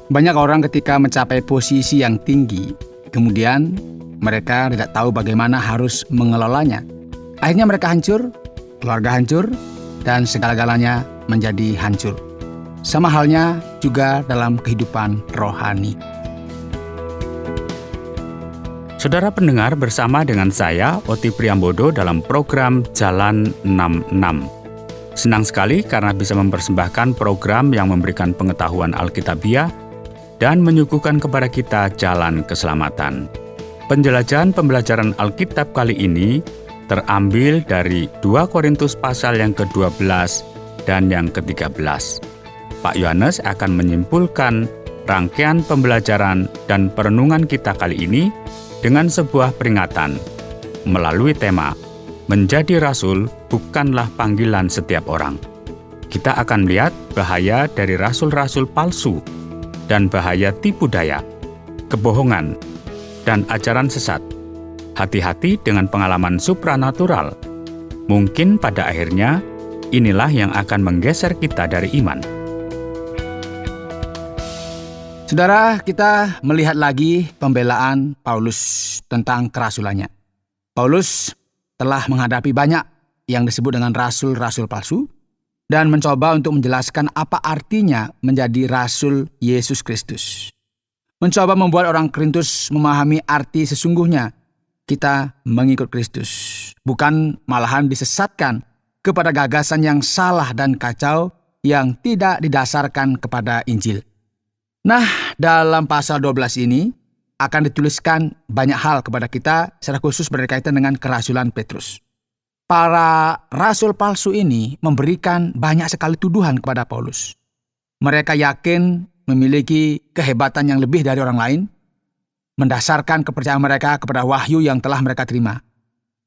Banyak orang ketika mencapai posisi yang tinggi, kemudian mereka tidak tahu bagaimana harus mengelolanya. Akhirnya mereka hancur, keluarga hancur, dan segala-galanya menjadi hancur. Sama halnya juga dalam kehidupan rohani. Saudara pendengar, bersama dengan saya, Oti Priambodo, dalam program Jalan 66. Senang sekali karena bisa mempersembahkan program yang memberikan pengetahuan Alkitabiah dan menyuguhkan kepada kita jalan keselamatan. Penjelajahan pembelajaran Alkitab kali ini terambil dari 2 Korintus pasal yang ke-12 dan yang ke-13. Pak Yohanes akan menyimpulkan rangkaian pembelajaran dan perenungan kita kali ini dengan sebuah peringatan melalui tema Menjadi Rasul bukanlah panggilan setiap orang. Kita akan melihat bahaya dari rasul-rasul palsu dan bahaya tipu daya, kebohongan, dan ajaran sesat. Hati-hati dengan pengalaman supranatural. Mungkin pada akhirnya inilah yang akan menggeser kita dari iman. Saudara, kita melihat lagi pembelaan Paulus tentang kerasulannya. Paulus telah menghadapi banyak yang disebut dengan rasul-rasul palsu dan mencoba untuk menjelaskan apa artinya menjadi rasul Yesus Kristus. Mencoba membuat orang Korintus memahami arti sesungguhnya kita mengikut Kristus, bukan malahan disesatkan kepada gagasan yang salah dan kacau yang tidak didasarkan kepada Injil. Nah, dalam pasal 12 ini akan dituliskan banyak hal kepada kita secara khusus berkaitan dengan kerasulan Petrus. Para rasul palsu ini memberikan banyak sekali tuduhan kepada Paulus. Mereka yakin memiliki kehebatan yang lebih dari orang lain, mendasarkan kepercayaan mereka kepada wahyu yang telah mereka terima.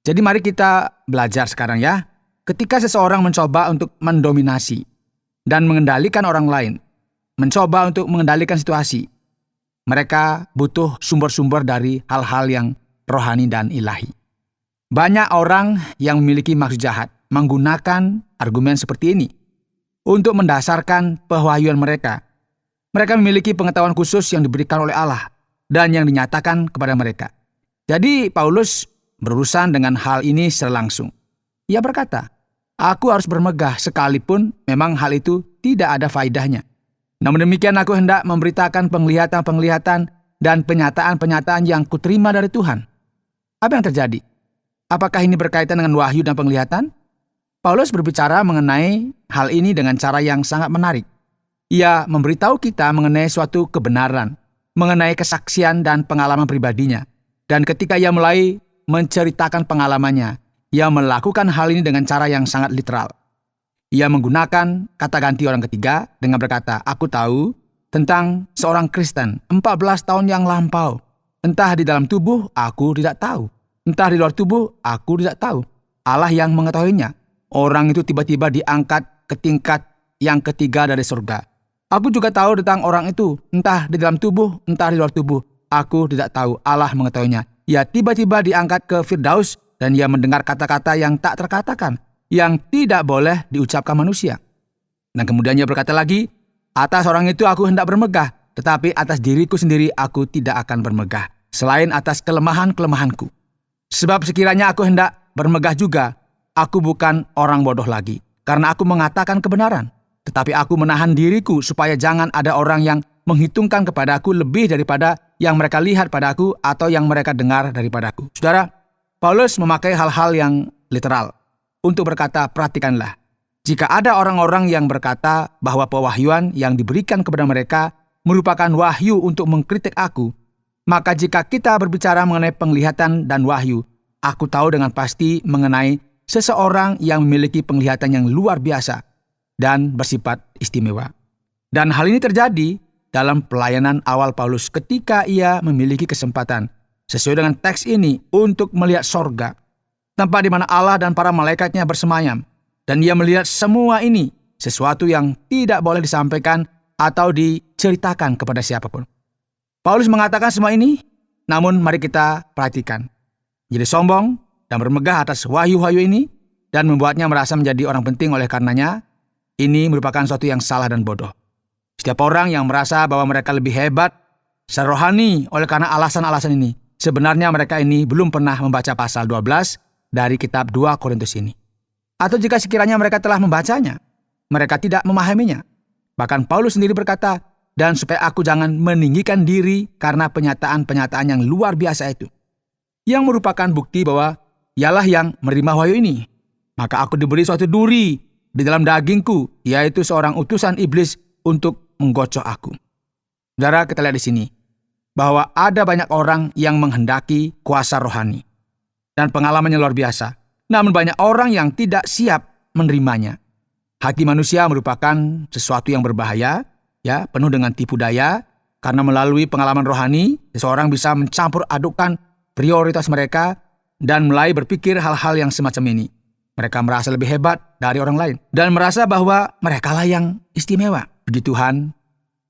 Jadi mari kita belajar sekarang ya. Ketika seseorang mencoba untuk mendominasi dan mengendalikan orang lain, mencoba untuk mengendalikan situasi, mereka butuh sumber-sumber dari hal-hal yang rohani dan ilahi. Banyak orang yang memiliki maksud jahat menggunakan argumen seperti ini untuk mendasarkan pewahyuan mereka. Mereka memiliki pengetahuan khusus yang diberikan oleh Allah dan yang dinyatakan kepada mereka. Jadi Paulus berurusan dengan hal ini secara langsung. Ia berkata, "Aku harus bermegah sekalipun memang hal itu tidak ada faedahnya. Namun demikian aku hendak memberitakan penglihatan-penglihatan dan penyataan-penyataan yang kuterima dari Tuhan." Apa yang terjadi? Apakah ini berkaitan dengan wahyu dan penglihatan? Paulus berbicara mengenai hal ini dengan cara yang sangat menarik. Ia memberitahu kita mengenai suatu kebenaran, mengenai kesaksian dan pengalaman pribadinya. Dan ketika ia mulai menceritakan pengalamannya, ia melakukan hal ini dengan cara yang sangat literal. Ia menggunakan kata ganti orang ketiga dengan berkata, "Aku tahu tentang seorang Kristen 14 tahun yang lampau. Entah di dalam tubuh, aku tidak tahu. Entah di luar tubuh, aku tidak tahu. Allah yang mengetahuinya. Orang itu tiba-tiba diangkat ke tingkat yang ketiga dari surga. Aku juga tahu tentang orang itu, entah di dalam tubuh, entah di luar tubuh. Aku tidak tahu, Allah mengetahuinya. Ia tiba-tiba diangkat ke Firdaus dan ia mendengar kata-kata yang tak terkatakan, yang tidak boleh diucapkan manusia." Dan kemudian ia berkata lagi, "Atas orang itu aku hendak bermegah, tetapi atas diriku sendiri aku tidak akan bermegah, selain atas kelemahan-kelemahanku. Sebab sekiranya aku hendak bermegah juga, aku bukan orang bodoh lagi, karena aku mengatakan kebenaran. Tetapi aku menahan diriku supaya jangan ada orang yang menghitungkan kepadaku lebih daripada yang mereka lihat padaku atau yang mereka dengar daripadaku." Saudara, Paulus memakai hal-hal yang literal untuk berkata, perhatikanlah. Jika ada orang-orang yang berkata bahwa pewahyuan yang diberikan kepada mereka merupakan wahyu untuk mengkritik aku, maka jika kita berbicara mengenai penglihatan dan wahyu, aku tahu dengan pasti mengenai seseorang yang memiliki penglihatan yang luar biasa dan bersifat istimewa. Dan hal ini terjadi dalam pelayanan awal Paulus ketika ia memiliki kesempatan, sesuai dengan teks ini, untuk melihat sorga, tempat di mana Allah dan para malaikatnya bersemayam. Dan ia melihat semua ini, sesuatu yang tidak boleh disampaikan atau diceritakan kepada siapapun. Paulus mengatakan semua ini, namun mari kita perhatikan. Jadi sombong dan bermegah atas wahyu-wahyu ini dan membuatnya merasa menjadi orang penting oleh karenanya, ini merupakan sesuatu yang salah dan bodoh. Setiap orang yang merasa bahwa mereka lebih hebat secara rohani oleh karena alasan-alasan ini, sebenarnya mereka ini belum pernah membaca pasal 12 dari kitab 2 Korintus ini. Atau jika sekiranya mereka telah membacanya, mereka tidak memahaminya. Bahkan Paulus sendiri berkata, dan supaya aku jangan meninggikan diri karena penyataan-penyataan yang luar biasa itu, yang merupakan bukti bahwa ialah yang menerima wahyu ini. Maka aku diberi suatu duri di dalam dagingku, yaitu seorang utusan iblis untuk menggocok aku. Saudara, kita lihat di sini bahwa ada banyak orang yang menghendaki kuasa rohani dan pengalamannya luar biasa. Namun banyak orang yang tidak siap menerimanya. Hati manusia merupakan sesuatu yang berbahaya, ya, penuh dengan tipu daya, karena melalui pengalaman rohani, seseorang bisa mencampur adukkan prioritas mereka dan mulai berpikir hal-hal yang semacam ini. Mereka merasa lebih hebat dari orang lain dan merasa bahwa merekalah yang istimewa. Puji Tuhan,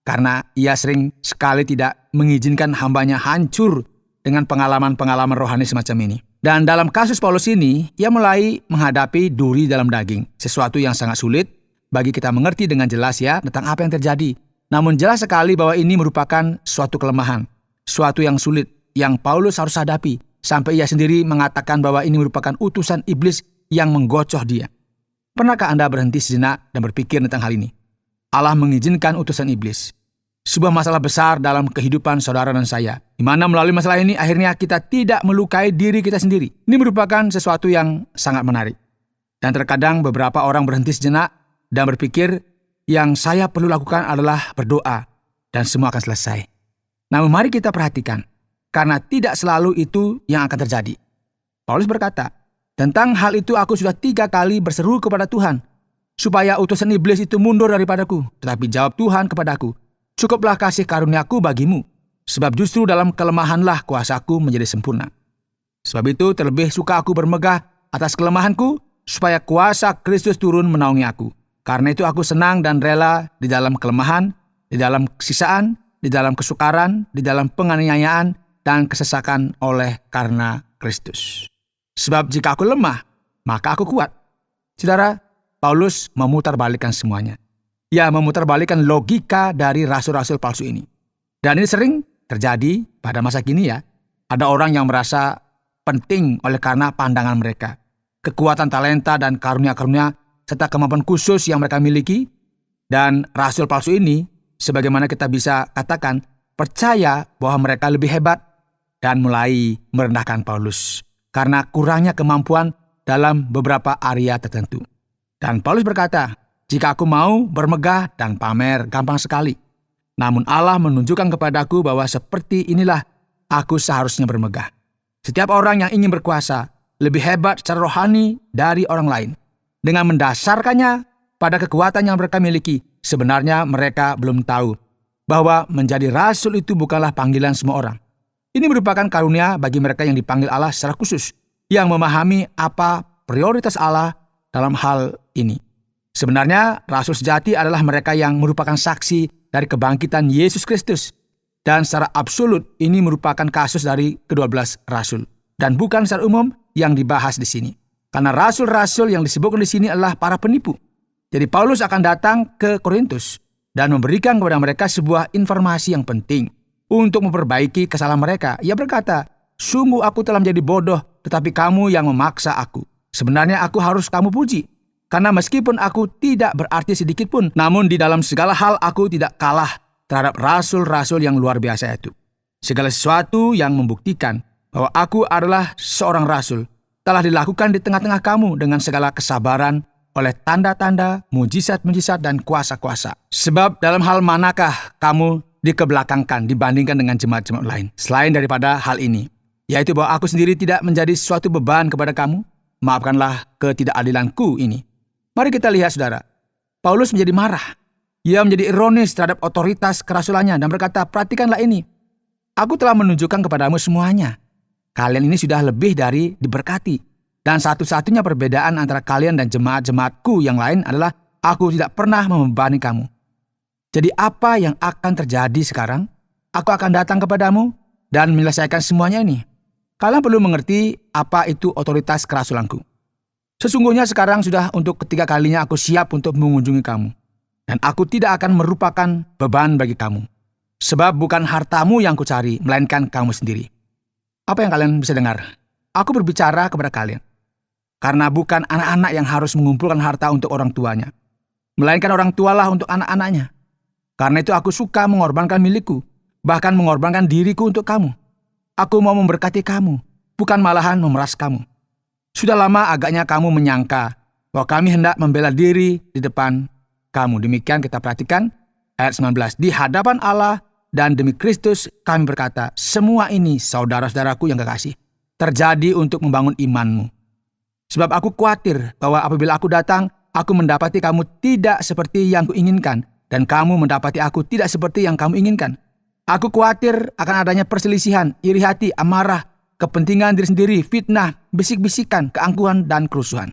karena ia sering sekali tidak mengizinkan hambanya hancur dengan pengalaman-pengalaman rohani semacam ini. Dan dalam kasus Paulus ini, ia mulai menghadapi duri dalam daging, sesuatu yang sangat sulit bagi kita mengerti dengan jelas ya tentang apa yang terjadi. Namun jelas sekali bahwa ini merupakan suatu kelemahan, suatu yang sulit yang Paulus harus hadapi, sampai ia sendiri mengatakan bahwa ini merupakan utusan iblis yang menggocoh dia. Pernahkah Anda berhenti sejenak dan berpikir tentang hal ini? Allah mengizinkan utusan iblis. Sebuah masalah besar dalam kehidupan saudara dan saya, di mana melalui masalah ini akhirnya kita tidak melukai diri kita sendiri. Ini merupakan sesuatu yang sangat menarik. Dan terkadang beberapa orang berhenti sejenak dan berpikir yang saya perlu lakukan adalah berdoa dan semua akan selesai. Namun mari kita perhatikan, karena tidak selalu itu yang akan terjadi. Paulus berkata, tentang hal itu aku sudah 3 kali berseru kepada Tuhan, supaya utusan iblis itu mundur daripadaku. Tetapi jawab Tuhan kepadaku, cukuplah kasih karuniaku bagimu, sebab justru dalam kelemahanlah kuasaku menjadi sempurna. Sebab itu terlebih suka aku bermegah atas kelemahanku, supaya kuasa Kristus turun menaungi aku. Karena itu aku senang dan rela di dalam kelemahan, di dalam kesisaan, di dalam kesukaran, di dalam penganiayaan, dan kesesakan oleh karena Kristus. Sebab jika aku lemah, maka aku kuat. Saudara, Paulus memutarbalikkan semuanya. Ia memutarbalikkan logika dari rasul-rasul palsu ini. Dan ini sering terjadi pada masa kini ya. Ada orang yang merasa penting oleh karena pandangan mereka, kekuatan talenta dan karunia-karunia serta kemampuan khusus yang mereka miliki. Dan rasul palsu ini, sebagaimana kita bisa katakan, percaya bahwa mereka lebih hebat dan mulai merendahkan Paulus karena kurangnya kemampuan dalam beberapa area tertentu. Dan Paulus berkata, jika aku mau bermegah dan pamer gampang sekali. Namun Allah menunjukkan kepadaku bahwa seperti inilah aku seharusnya bermegah. Setiap orang yang ingin berkuasa lebih hebat secara rohani dari orang lain. Dengan mendasarkannya pada kekuatan yang mereka miliki, sebenarnya mereka belum tahu bahwa menjadi rasul itu bukanlah panggilan semua orang. Ini merupakan karunia bagi mereka yang dipanggil Allah secara khusus, yang memahami apa prioritas Allah dalam hal ini. Sebenarnya, rasul sejati adalah mereka yang merupakan saksi dari kebangkitan Yesus Kristus. Dan secara absolut, ini merupakan kasus dari ke-12 rasul. Dan bukan secara umum yang dibahas di sini. Karena rasul-rasul yang disebutkan di sini adalah para penipu. Jadi Paulus akan datang ke Korintus dan memberikan kepada mereka sebuah informasi yang penting untuk memperbaiki kesalahan mereka. Ia berkata, sungguh aku telah menjadi bodoh, tetapi kamu yang memaksa aku. Sebenarnya aku harus kamu puji. Karena meskipun aku tidak berarti sedikit pun, namun di dalam segala hal aku tidak kalah terhadap rasul-rasul yang luar biasa itu. Segala sesuatu yang membuktikan bahwa aku adalah seorang rasul telah dilakukan di tengah-tengah kamu dengan segala kesabaran oleh tanda-tanda, mujizat-mujizat, dan kuasa-kuasa. Sebab dalam hal manakah kamu dikebelakangkan dibandingkan dengan jemaat-jemaat lain, selain daripada hal ini, yaitu bahwa aku sendiri tidak menjadi suatu beban kepada kamu? Maafkanlah ketidakadilanku ini. Mari kita lihat saudara, Paulus menjadi marah. Ia menjadi ironis terhadap otoritas kerasulannya dan berkata, perhatikanlah ini. Aku telah menunjukkan kepadamu semuanya. Kalian ini sudah lebih dari diberkati. Dan satu-satunya perbedaan antara kalian dan jemaat-jemaatku yang lain adalah aku tidak pernah membebani kamu. Jadi apa yang akan terjadi sekarang? Aku akan datang kepadamu dan menyelesaikan semuanya ini. Kalian perlu mengerti apa itu otoritas kerasulanku. Sesungguhnya sekarang sudah untuk ketiga kalinya aku siap untuk mengunjungi kamu. dan aku tidak akan merupakan beban bagi kamu. Sebab bukan hartamu yang kucari, melainkan kamu sendiri. Apa yang kalian bisa dengar? Aku berbicara kepada kalian. Karena bukan anak-anak yang harus mengumpulkan harta untuk orang tuanya, melainkan orang tualah untuk anak-anaknya. Karena itu aku suka mengorbankan milikku, bahkan mengorbankan diriku untuk kamu. Aku mau memberkati kamu, bukan malahan memeras kamu. Sudah lama agaknya kamu menyangka bahwa kami hendak membela diri di depan kamu. Demikian kita perhatikan ayat 19. Di hadapan Allah dan demi Kristus kami berkata, semua ini saudara-saudaraku yang kekasih, terjadi untuk membangun imanmu. Sebab aku khawatir bahwa apabila aku datang, aku mendapati kamu tidak seperti yang kuinginkan, dan kamu mendapati aku tidak seperti yang kamu inginkan. Aku khawatir akan adanya perselisihan, iri hati, amarah, kepentingan diri sendiri, fitnah, bisik-bisikan, keangkuhan, dan kerusuhan.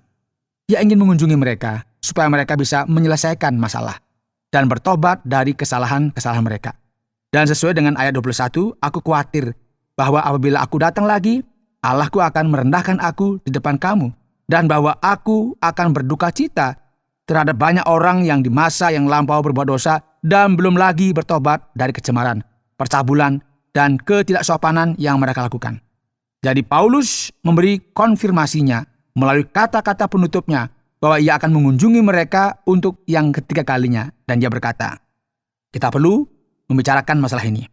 Ia ingin mengunjungi mereka, supaya mereka bisa menyelesaikan masalah, dan bertobat dari kesalahan-kesalahan mereka. Dan sesuai dengan ayat 21, aku khawatir bahwa apabila aku datang lagi, Allahku akan merendahkan aku di depan kamu, dan bahwa aku akan berduka cita terhadap banyak orang yang di masa yang lampau berbuat dosa dan belum lagi bertobat dari kecemaran, percabulan, dan ketidaksopanan yang mereka lakukan. Jadi Paulus memberi konfirmasinya melalui kata-kata penutupnya bahwa ia akan mengunjungi mereka untuk yang ketiga kalinya. Dan dia berkata, kita perlu membicarakan masalah ini.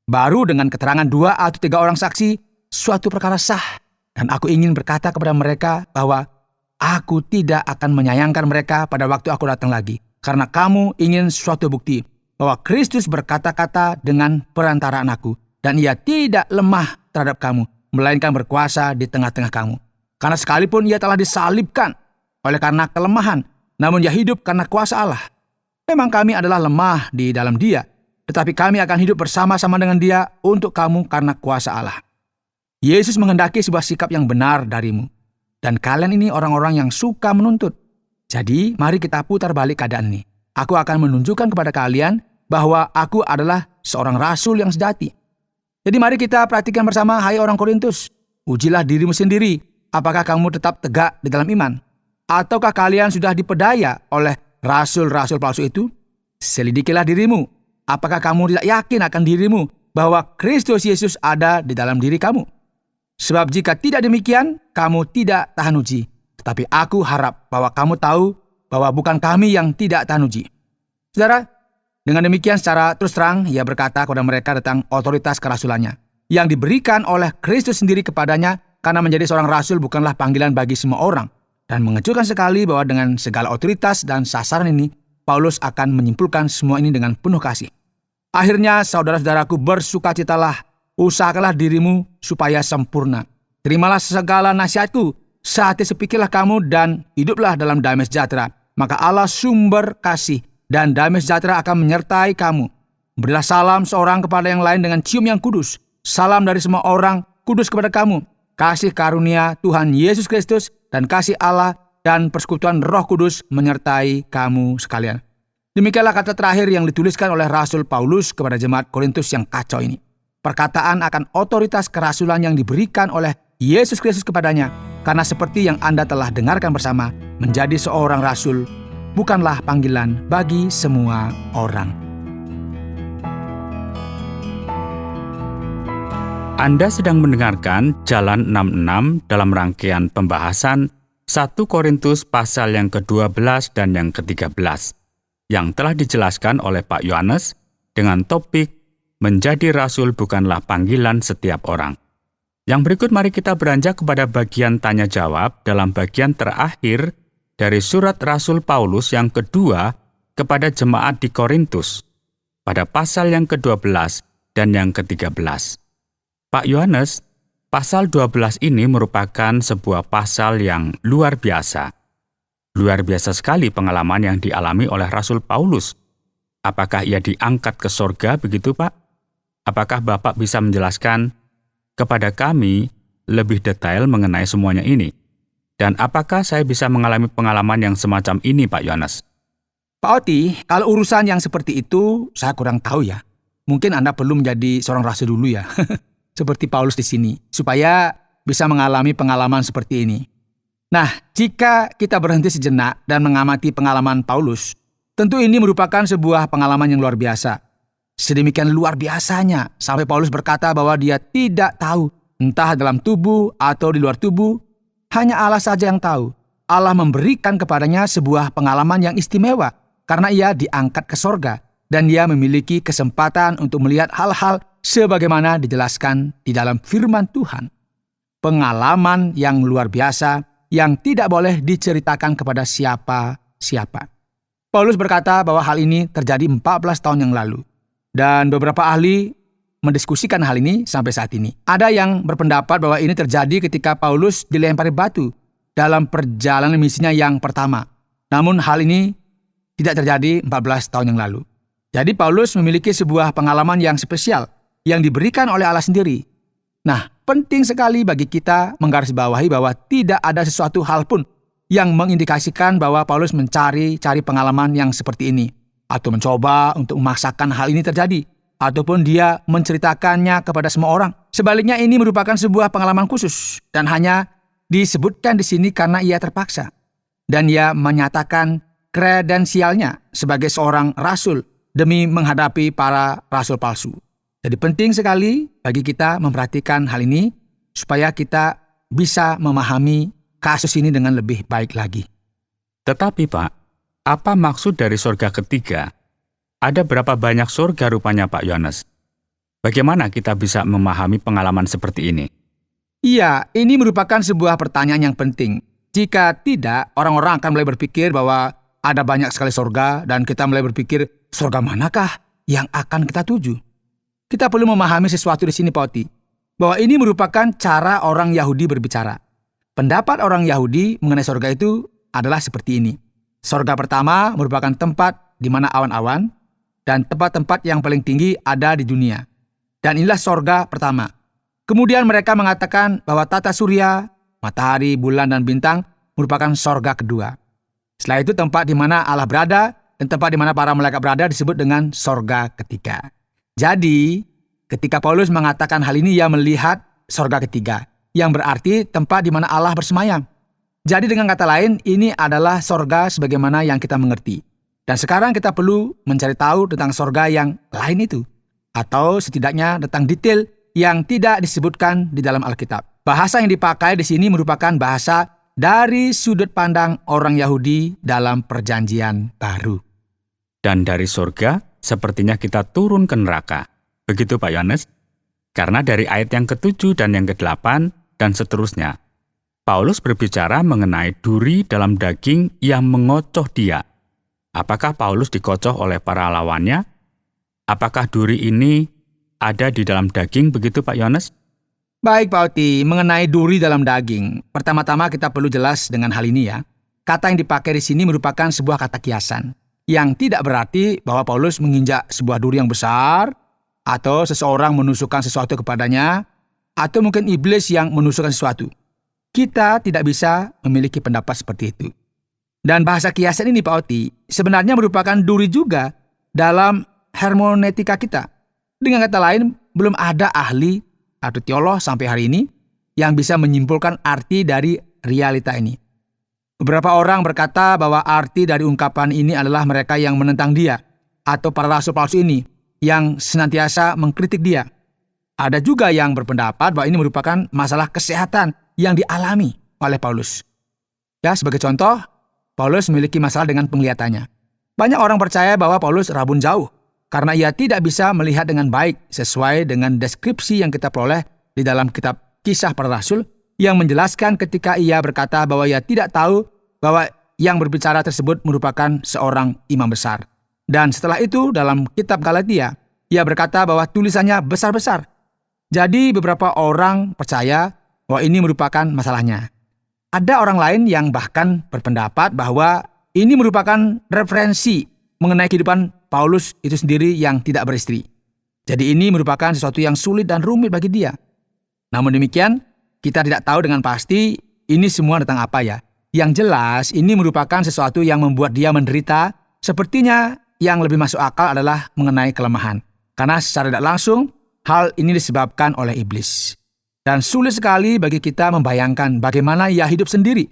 Baru dengan keterangan 2 atau 3 orang saksi, suatu perkara sah. Dan aku ingin berkata kepada mereka bahwa aku tidak akan menyayangkan mereka pada waktu aku datang lagi. Karena kamu ingin suatu bukti bahwa Kristus berkata-kata dengan perantaraan aku. Dan ia tidak lemah terhadap kamu, melainkan berkuasa di tengah-tengah kamu. Karena sekalipun ia telah disalibkan oleh karena kelemahan, namun ia hidup karena kuasa Allah. Memang kami adalah lemah di dalam dia, tetapi kami akan hidup bersama-sama dengan dia untuk kamu karena kuasa Allah. Yesus menghendaki sebuah sikap yang benar darimu. Dan kalian ini orang-orang yang suka menuntut. Jadi, mari kita putar balik keadaan ini. Aku akan menunjukkan kepada kalian bahwa aku adalah seorang rasul yang sejati. Jadi mari kita perhatikan bersama, hai orang Korintus. Ujilah dirimu sendiri, apakah kamu tetap tegak di dalam iman? Ataukah kalian sudah dipedaya oleh rasul-rasul palsu itu? Selidikilah dirimu. Apakah kamu tidak yakin akan dirimu bahwa Kristus Yesus ada di dalam diri kamu? Sebab jika tidak demikian, kamu tidak tahan uji. Tetapi aku harap bahwa kamu tahu bahwa bukan kami yang tidak tahan uji. Saudara, dengan demikian secara terus terang, ia berkata kepada mereka tentang otoritas kerasulannya, yang diberikan oleh Kristus sendiri kepadanya, karena menjadi seorang rasul bukanlah panggilan bagi semua orang. Dan mengejutkan sekali bahwa dengan segala otoritas dan sasaran ini, Paulus akan menyimpulkan semua ini dengan penuh kasih. Akhirnya, saudara-saudaraku, bersukacitalah, usahakanlah dirimu supaya sempurna. Terimalah segala nasihatku, sehati sepikirlah kamu dan hiduplah dalam damai sejahtera. Maka Allah sumber kasih dan damai sejahtera akan menyertai kamu. Berilah salam seorang kepada yang lain dengan cium yang kudus. Salam dari semua orang kudus kepada kamu. Kasih karunia Tuhan Yesus Kristus dan kasih Allah dan persekutuan Roh Kudus menyertai kamu sekalian. Demikianlah kata terakhir yang dituliskan oleh Rasul Paulus kepada jemaat Korintus yang kacau ini. Perkataan akan otoritas kerasulan yang diberikan oleh Yesus Kristus kepadanya. Karena seperti yang Anda telah dengarkan bersama, menjadi seorang rasul bukanlah panggilan bagi semua orang. Anda sedang mendengarkan Jalan 66 dalam rangkaian pembahasan 1 Korintus pasal yang ke-12 dan yang ke-13, yang telah dijelaskan oleh Pak Yohanes dengan topik menjadi rasul bukanlah panggilan setiap orang. Yang berikut mari kita beranjak kepada bagian tanya jawab dalam bagian terakhir dari surat Rasul Paulus yang kedua kepada jemaat di Korintus pada pasal yang ke-12 dan yang ke-13. Pak Yohanes, pasal 12 ini merupakan sebuah pasal yang luar biasa. Luar biasa sekali pengalaman yang dialami oleh Rasul Paulus. Apakah ia diangkat ke sorga begitu, Pak? Apakah Bapak bisa menjelaskan kepada kami lebih detail mengenai semuanya ini? Dan apakah saya bisa mengalami pengalaman yang semacam ini, Pak Yohanes? Pak Oti, kalau urusan yang seperti itu, saya kurang tahu ya. Mungkin Anda perlu menjadi seorang rasul dulu ya. Seperti Paulus di sini, supaya bisa mengalami pengalaman seperti ini. Nah, jika kita berhenti sejenak dan mengamati pengalaman Paulus, Tentu ini merupakan sebuah pengalaman yang luar biasa. Sedemikian luar biasanya sampai Paulus berkata bahwa dia tidak tahu, entah dalam tubuh atau di luar tubuh, hanya Allah saja yang tahu. Allah memberikan kepadanya sebuah pengalaman yang istimewa karena ia diangkat ke sorga dan ia memiliki kesempatan untuk melihat hal-hal sebagaimana dijelaskan di dalam firman Tuhan. Pengalaman yang luar biasa yang tidak boleh diceritakan kepada siapa-siapa. Paulus berkata bahwa hal ini terjadi 14 tahun yang lalu. Dan beberapa ahli mendiskusikan hal ini sampai saat ini. Ada yang berpendapat bahwa ini terjadi ketika Paulus dilempari batu dalam perjalanan misinya yang pertama. Namun hal ini tidak terjadi 14 tahun yang lalu. Jadi Paulus memiliki sebuah pengalaman yang spesial yang diberikan oleh Allah sendiri. Nah, penting sekali bagi kita menggarisbawahi bahwa tidak ada sesuatu hal pun yang mengindikasikan bahwa Paulus mencari pengalaman yang seperti ini, atau mencoba untuk memaksakan hal ini terjadi, ataupun dia menceritakannya kepada semua orang. Sebaliknya ini merupakan sebuah pengalaman khusus dan hanya disebutkan di sini karena ia terpaksa. Dan ia menyatakan kredensialnya sebagai seorang rasul demi menghadapi para rasul palsu. Jadi penting sekali bagi kita memperhatikan hal ini supaya kita bisa memahami kasus ini dengan lebih baik lagi. Tetapi Pak, apa maksud dari sorga ketiga? Ada berapa banyak sorga rupanya Pak Yohanes? Bagaimana kita bisa memahami pengalaman seperti ini? Iya, ini merupakan sebuah pertanyaan yang penting. Jika tidak, orang-orang akan mulai berpikir bahwa ada banyak sekali sorga dan kita mulai berpikir, sorga manakah yang akan kita tuju? Kita perlu memahami sesuatu di sini, Pak Oti, bahwa ini merupakan cara orang Yahudi berbicara. Pendapat orang Yahudi mengenai sorga itu adalah seperti ini. Sorga pertama merupakan tempat di mana awan-awan dan tempat-tempat yang paling tinggi ada di dunia. Dan inilah sorga pertama. Kemudian mereka mengatakan bahwa tata surya, matahari, bulan, dan bintang merupakan sorga kedua. Setelah itu tempat di mana Allah berada dan tempat di mana para malaikat berada disebut dengan sorga ketiga. Jadi, ketika Paulus mengatakan hal ini, ia melihat sorga ketiga, yang berarti tempat di mana Allah bersemayam. Jadi dengan kata lain, ini adalah sorga sebagaimana yang kita mengerti. Dan sekarang kita perlu mencari tahu tentang sorga yang lain itu. Atau setidaknya tentang detail yang tidak disebutkan di dalam Alkitab. Bahasa yang dipakai di sini merupakan bahasa dari sudut pandang orang Yahudi dalam Perjanjian Baru. Dan dari sorga, sepertinya kita turun ke neraka. Begitu Pak Yohanes? Karena dari ayat yang ke-7 dan yang ke-8 dan seterusnya, Paulus berbicara mengenai duri dalam daging yang mengocoh dia. Apakah Paulus dikocoh oleh para lawannya? Apakah duri ini ada di dalam daging, begitu Pak Yohanes? Baik Pak Oti, mengenai duri dalam daging. Pertama-tama kita perlu jelas dengan hal ini ya. Kata yang dipakai di sini merupakan sebuah kata kiasan. Yang tidak berarti bahwa Paulus menginjak sebuah duri yang besar, atau seseorang menusukkan sesuatu kepadanya, atau mungkin iblis yang menusukkan sesuatu. Kita tidak bisa memiliki pendapat seperti itu. Dan bahasa kiasan ini Pak Oti sebenarnya merupakan duri juga dalam hermeneutika kita. Dengan kata lain, belum ada ahli atau teolog sampai hari ini yang bisa menyimpulkan arti dari realita ini. Beberapa orang berkata bahwa arti dari ungkapan ini adalah mereka yang menentang dia atau para rasul palsu ini yang senantiasa mengkritik dia. Ada juga yang berpendapat bahwa ini merupakan masalah kesehatan yang dialami oleh Paulus. Ya, sebagai contoh, Paulus memiliki masalah dengan penglihatannya. Banyak orang percaya bahwa Paulus rabun jauh karena ia tidak bisa melihat dengan baik sesuai dengan deskripsi yang kita peroleh di dalam kitab Kisah Para Rasul yang menjelaskan ketika ia berkata bahwa ia tidak tahu bahwa yang berbicara tersebut merupakan seorang imam besar. Dan setelah itu dalam kitab Galatia, ia berkata bahwa tulisannya besar-besar. Jadi beberapa orang percaya bahwa ini merupakan masalahnya. Ada orang lain yang bahkan berpendapat bahwa ini merupakan referensi mengenai kehidupan Paulus itu sendiri yang tidak beristri. Jadi ini merupakan sesuatu yang sulit dan rumit bagi dia. Namun demikian, kita tidak tahu dengan pasti ini semua tentang apa ya. Yang jelas ini merupakan sesuatu yang membuat dia menderita. Sepertinya yang lebih masuk akal adalah mengenai kelemahan. Karena secara tidak langsung, hal ini disebabkan oleh iblis. Dan sulit sekali bagi kita membayangkan bagaimana ia hidup sendiri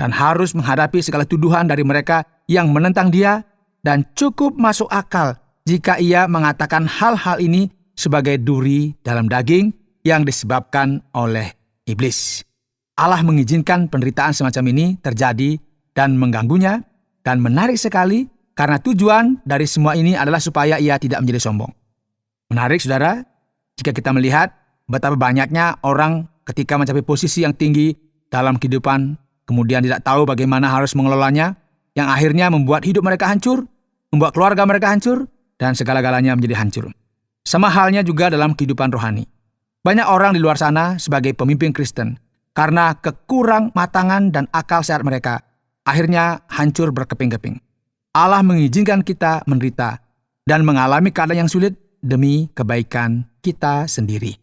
dan harus menghadapi segala tuduhan dari mereka yang menentang dia dan cukup masuk akal jika ia mengatakan hal-hal ini sebagai duri dalam daging yang disebabkan oleh iblis. Allah mengizinkan penderitaan semacam ini terjadi dan mengganggunya, dan menarik sekali karena tujuan dari semua ini adalah supaya ia tidak menjadi sombong. Menarik, saudara, jika kita melihat betapa banyaknya orang ketika mencapai posisi yang tinggi dalam kehidupan, kemudian tidak tahu bagaimana harus mengelolanya, yang akhirnya membuat hidup mereka hancur, membuat keluarga mereka hancur, dan segala-galanya menjadi hancur. Sama halnya juga dalam kehidupan rohani. Banyak orang di luar sana sebagai pemimpin Kristen, karena kekurang matangan dan akal sehat mereka, akhirnya hancur berkeping-keping. Allah mengizinkan kita menderita dan mengalami keadaan yang sulit demi kebaikan kita sendiri.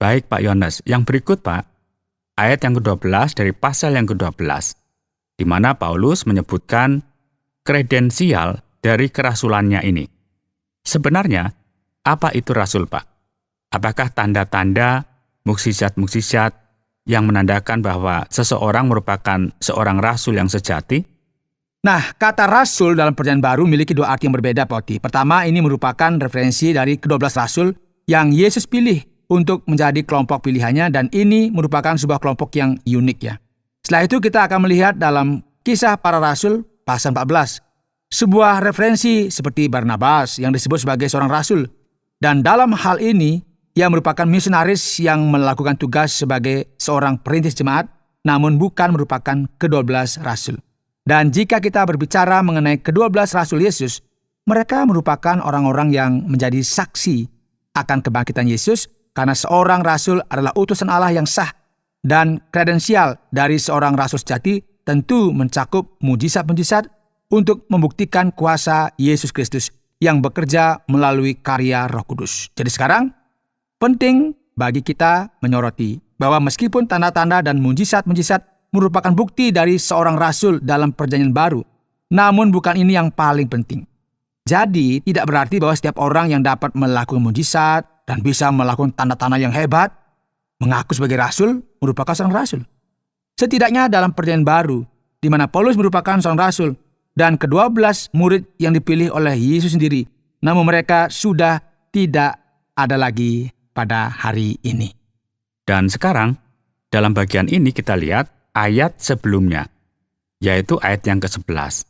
Baik Pak Yones, yang berikut Pak, ayat yang ke-12 dari pasal yang ke-12, di mana Paulus menyebutkan kredensial dari kerasulannya ini. Sebenarnya, apa itu rasul Pak? Apakah tanda-tanda, mukjizat-mukjizat yang menandakan bahwa seseorang merupakan seorang rasul yang sejati? Nah, kata rasul dalam Perjanjian Baru memiliki dua arti yang berbeda, Pak Oti. Pertama, ini merupakan referensi dari ke-12 rasul yang Yesus pilih untuk menjadi kelompok pilihannya, dan ini merupakan sebuah kelompok yang unik ya. Setelah itu kita akan melihat dalam Kisah Para Rasul pasal 14, sebuah referensi seperti Barnabas yang disebut sebagai seorang rasul. Dan dalam hal ini, ia merupakan misionaris yang melakukan tugas sebagai seorang perintis jemaat, namun bukan merupakan ke-12 rasul. Dan jika kita berbicara mengenai ke-12 rasul Yesus, mereka merupakan orang-orang yang menjadi saksi akan kebangkitan Yesus, karena seorang rasul adalah utusan Allah yang sah, dan kredensial dari seorang rasul sejati tentu mencakup mujizat-mujizat untuk membuktikan kuasa Yesus Kristus yang bekerja melalui karya Roh Kudus. Jadi sekarang, penting bagi kita menyoroti bahwa meskipun tanda-tanda dan mujizat-mujizat merupakan bukti dari seorang rasul dalam Perjanjian Baru, namun bukan ini yang paling penting. Jadi, tidak berarti bahwa setiap orang yang dapat melakukan mujizat dan bisa melakukan tanda-tanda yang hebat, mengaku sebagai rasul, merupakan seorang rasul. Setidaknya dalam Perjanjian Baru, di mana Paulus merupakan seorang rasul, dan ke-12 murid yang dipilih oleh Yesus sendiri, namun mereka sudah tidak ada lagi pada hari ini. Dan sekarang, dalam bagian ini kita lihat ayat sebelumnya, yaitu ayat yang ke-11.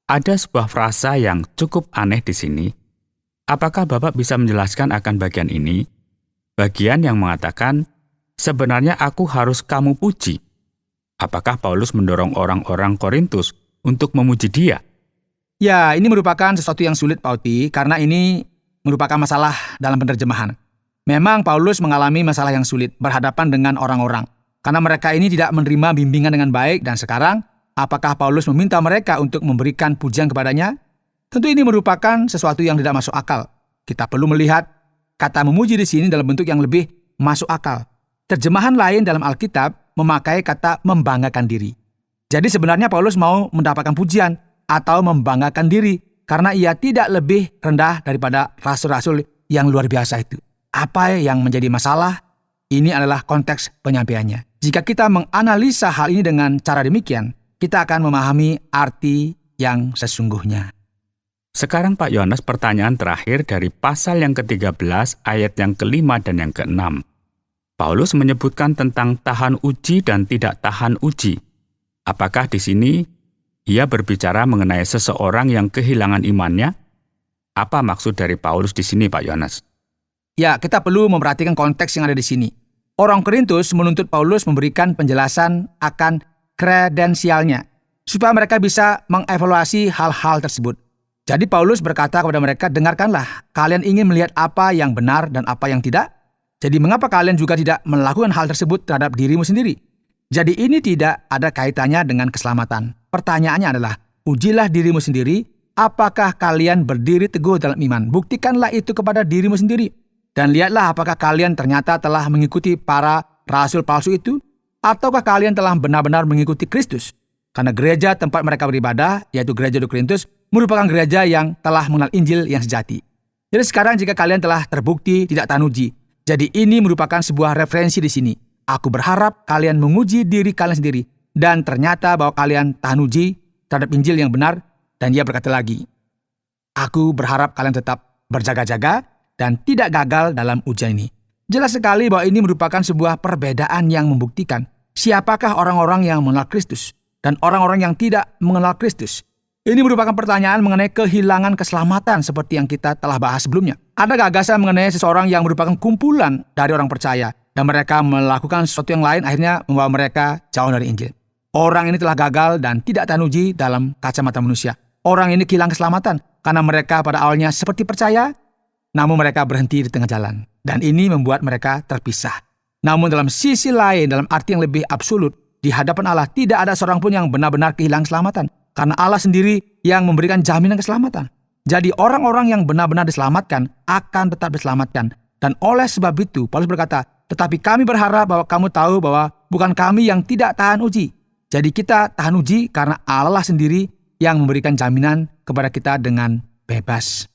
Ada sebuah frasa yang cukup aneh di sini. Apakah Bapak bisa menjelaskan akan bagian ini? Bagian yang mengatakan, sebenarnya aku harus kamu puji. Apakah Paulus mendorong orang-orang Korintus untuk memuji dia? Ya, ini merupakan sesuatu yang sulit, Pauti, karena ini merupakan masalah dalam penerjemahan. Memang Paulus mengalami masalah yang sulit berhadapan dengan orang-orang, karena mereka ini tidak menerima bimbingan dengan baik, dan sekarang, apakah Paulus meminta mereka untuk memberikan pujian kepadanya? Tentu ini merupakan sesuatu yang tidak masuk akal. Kita perlu melihat kata memuji di sini dalam bentuk yang lebih masuk akal. Terjemahan lain dalam Alkitab memakai kata membanggakan diri. Jadi sebenarnya Paulus mau mendapatkan pujian atau membanggakan diri karena ia tidak lebih rendah daripada rasul-rasul yang luar biasa itu. Apa yang menjadi masalah? Ini adalah konteks penyampaiannya. Jika kita menganalisa hal ini dengan cara demikian, kita akan memahami arti yang sesungguhnya. Sekarang Pak Yones, pertanyaan terakhir dari pasal yang ke-13 ayat yang ke-5 dan yang ke-6. Paulus menyebutkan tentang tahan uji dan tidak tahan uji. Apakah di sini ia berbicara mengenai seseorang yang kehilangan imannya? Apa maksud dari Paulus di sini, Pak Yones? Ya, kita perlu memperhatikan konteks yang ada di sini. Orang Korintus menuntut Paulus memberikan penjelasan akan kredensialnya, supaya mereka bisa mengevaluasi hal-hal tersebut. Jadi Paulus berkata kepada mereka, dengarkanlah, kalian ingin melihat apa yang benar dan apa yang tidak? Jadi mengapa kalian juga tidak melakukan hal tersebut terhadap dirimu sendiri? Jadi ini tidak ada kaitannya dengan keselamatan. Pertanyaannya adalah, ujilah dirimu sendiri, apakah kalian berdiri teguh dalam iman? Buktikanlah itu kepada dirimu sendiri. Dan lihatlah apakah kalian ternyata telah mengikuti para rasul palsu itu, ataukah kalian telah benar-benar mengikuti Kristus? Karena gereja tempat mereka beribadah, yaitu gereja di Korintus, merupakan gereja yang telah mengenal Injil yang sejati. Jadi sekarang jika kalian telah terbukti tidak tahan uji, jadi ini merupakan sebuah referensi di sini. Aku berharap kalian menguji diri kalian sendiri, dan ternyata bahwa kalian tahan uji terhadap Injil yang benar, dan ia berkata lagi, Aku berharap kalian tetap berjaga-jaga dan tidak gagal dalam ujian ini. Jelas sekali bahwa ini merupakan sebuah perbedaan yang membuktikan siapakah orang-orang yang mengenal Kristus dan orang-orang yang tidak mengenal Kristus. Ini merupakan pertanyaan mengenai kehilangan keselamatan seperti yang kita telah bahas sebelumnya. Ada gagasan mengenai seseorang yang merupakan kumpulan dari orang percaya dan mereka melakukan sesuatu yang lain akhirnya membawa mereka jauh dari Injil. Orang ini telah gagal dan tidak tahan uji dalam kacamata manusia. Orang ini kehilangan keselamatan karena mereka pada awalnya seperti percaya, namun mereka berhenti di tengah jalan. Dan ini membuat mereka terpisah. Namun dalam sisi lain, dalam arti yang lebih absolut, di hadapan Allah tidak ada seorang pun yang benar-benar kehilangan keselamatan. Karena Allah sendiri yang memberikan jaminan keselamatan. Jadi orang-orang yang benar-benar diselamatkan akan tetap diselamatkan. Dan oleh sebab itu, Paulus berkata, tetapi kami berharap bahwa kamu tahu bahwa bukan kami yang tidak tahan uji. Jadi kita tahan uji karena Allah sendiri yang memberikan jaminan kepada kita dengan bebas.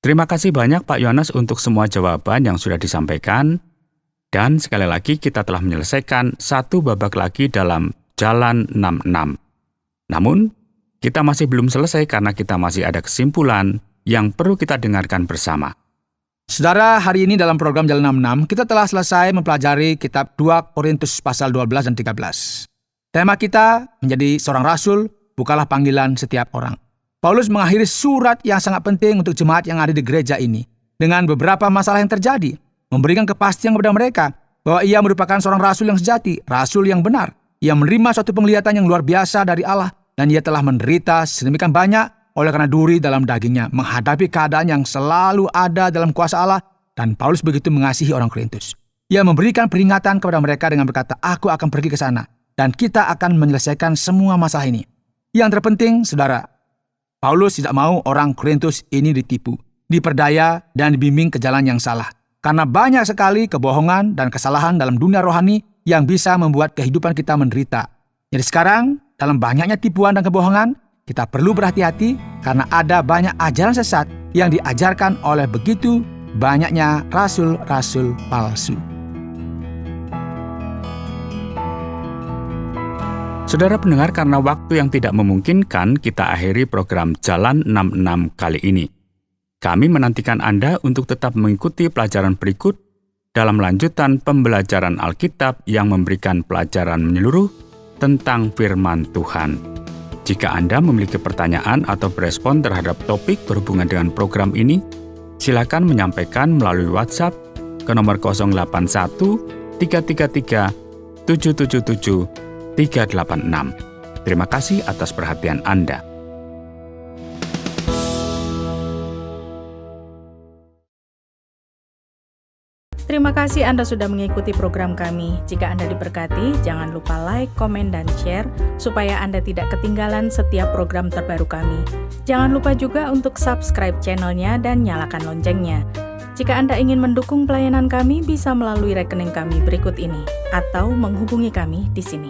Terima kasih banyak Pak Yohanes untuk semua jawaban yang sudah disampaikan. Dan sekali lagi kita telah menyelesaikan satu babak lagi dalam Jalan 66. Namun, kita masih belum selesai karena kita masih ada kesimpulan yang perlu kita dengarkan bersama. Saudara, hari ini dalam program Jalan 66, kita telah selesai mempelajari kitab 2 Korintus pasal 12 dan 13. Tema kita menjadi seorang rasul, bukanlah panggilan setiap orang. Paulus mengakhiri surat yang sangat penting untuk jemaat yang ada di gereja ini dengan beberapa masalah yang terjadi, memberikan kepastian kepada mereka bahwa ia merupakan seorang rasul yang sejati, rasul yang benar. Ia menerima suatu penglihatan yang luar biasa dari Allah dan ia telah menderita sedemikian banyak oleh karena duri dalam dagingnya, menghadapi keadaan yang selalu ada dalam kuasa Allah, dan Paulus begitu mengasihi orang Korintus. Ia memberikan peringatan kepada mereka dengan berkata, aku akan pergi ke sana, dan kita akan menyelesaikan semua masalah ini. Yang terpenting, saudara, Paulus tidak mau orang Korintus ini ditipu, diperdaya, dan dibimbing ke jalan yang salah. Karena banyak sekali kebohongan dan kesalahan dalam dunia rohani yang bisa membuat kehidupan kita menderita. Jadi sekarang, dalam banyaknya tipuan dan kebohongan, kita perlu berhati-hati karena ada banyak ajaran sesat yang diajarkan oleh begitu banyaknya rasul-rasul palsu. Saudara pendengar, karena waktu yang tidak memungkinkan, kita akhiri program Jalan 66 kali ini. Kami menantikan Anda untuk tetap mengikuti pelajaran berikut dalam lanjutan pembelajaran Alkitab yang memberikan pelajaran menyeluruh tentang firman Tuhan. Jika Anda memiliki pertanyaan atau berespon terhadap topik berhubungan dengan program ini, silakan menyampaikan melalui WhatsApp ke nomor 081 333 777 386. Terima kasih atas perhatian Anda. Terima kasih Anda sudah mengikuti program kami. Jika Anda diberkati, jangan lupa like, komen, dan share supaya Anda tidak ketinggalan setiap program terbaru kami. Jangan lupa juga untuk subscribe channelnya dan nyalakan loncengnya. Jika Anda ingin mendukung pelayanan kami, bisa melalui rekening kami berikut ini atau menghubungi kami di sini.